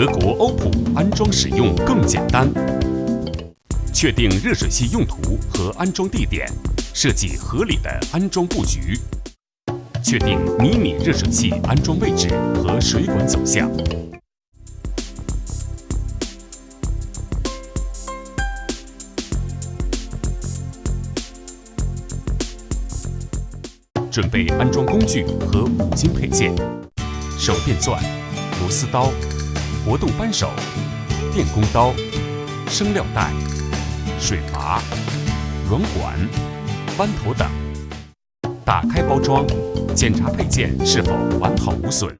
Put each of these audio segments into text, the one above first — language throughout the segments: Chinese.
德国欧普安装使用更简单。确定热水器用途和安装地点，设计合理的安装布局。确定迷你热水器安装位置和水管走向。准备安装工具和五金配件：手电钻、螺丝刀、活动扳手、电工刀、生料带、水阀、软管、弯头等。打开包装，检查配件是否完好无损。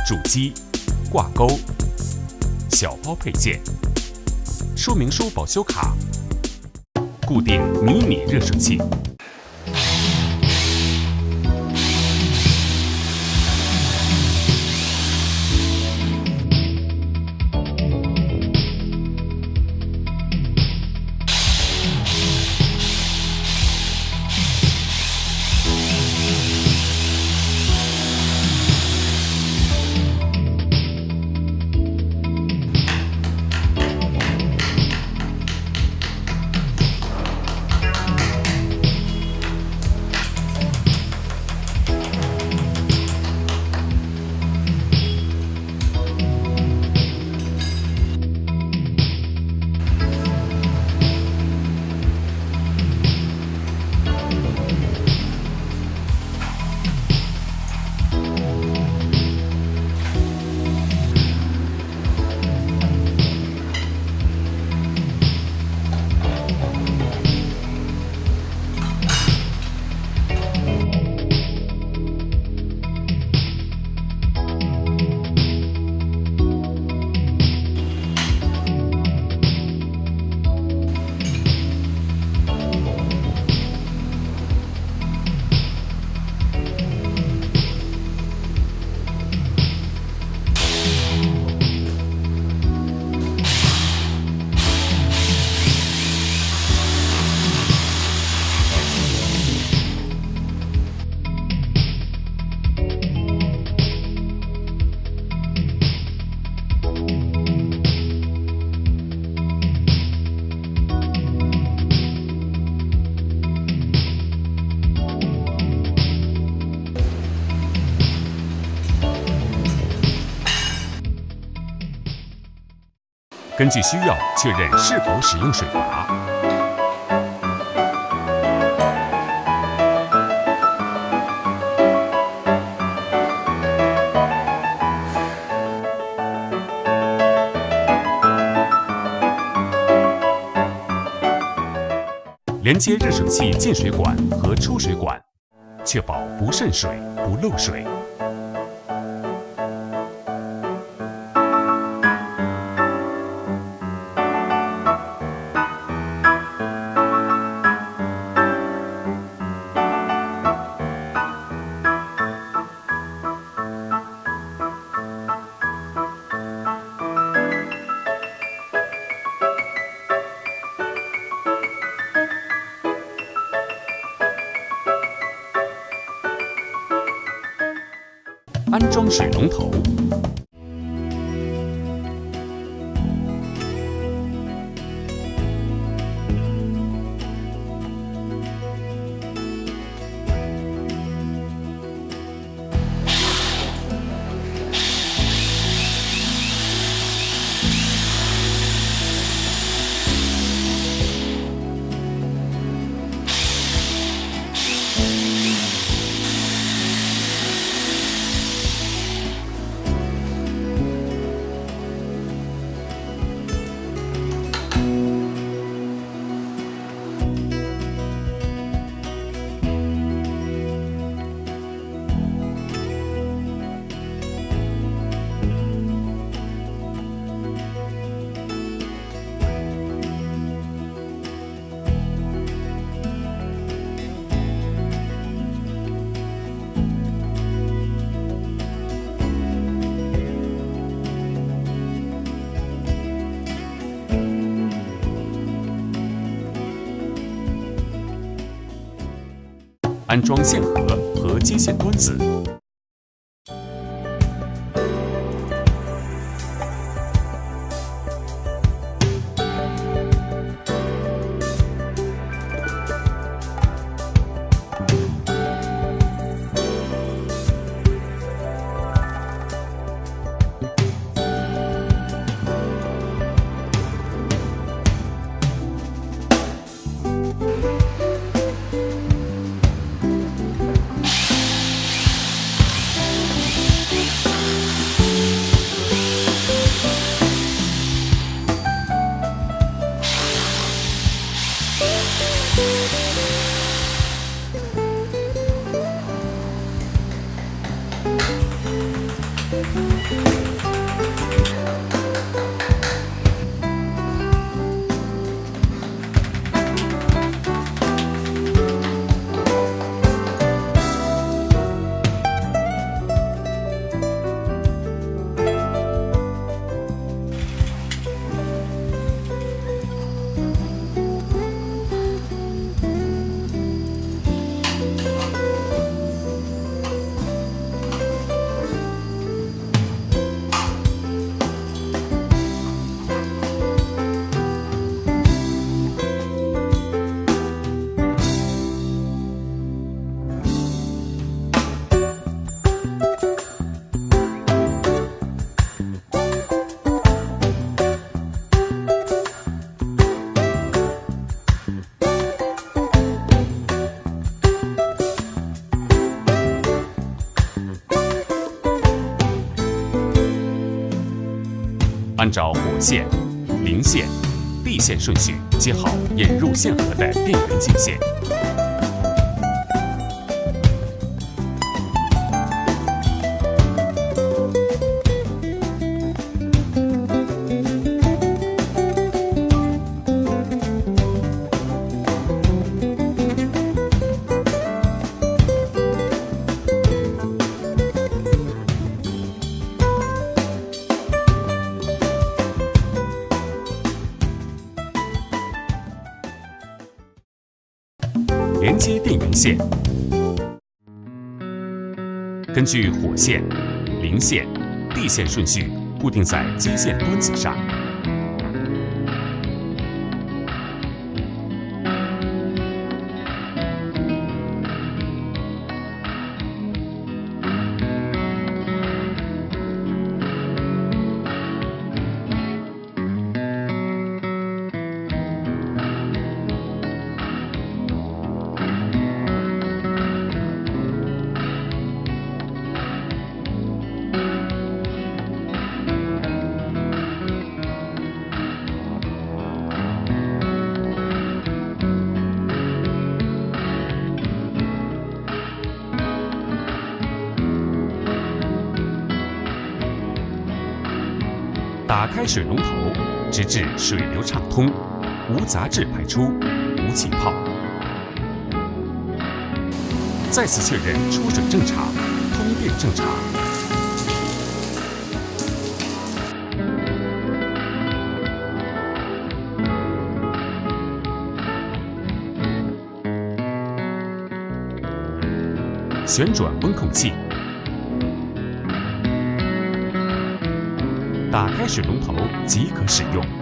主机、挂钩、小包配件、说明书保修卡、固定迷你热水器。根据需要确认是否使用水阀。连接热水器进水管和出水管，确保不渗水、不漏水。安装水龙头。安装线盒和接线墩子。按照火线、零线、地线顺序接好引入线盒的电源径线。连接电源线，根据火线、零线、地线顺序固定在接线墩子上。打开水龙头，直至水流畅通，无杂质排出，无气泡。再次确认出水正常，通电正常。旋转温控器。打开水龙头即可使用。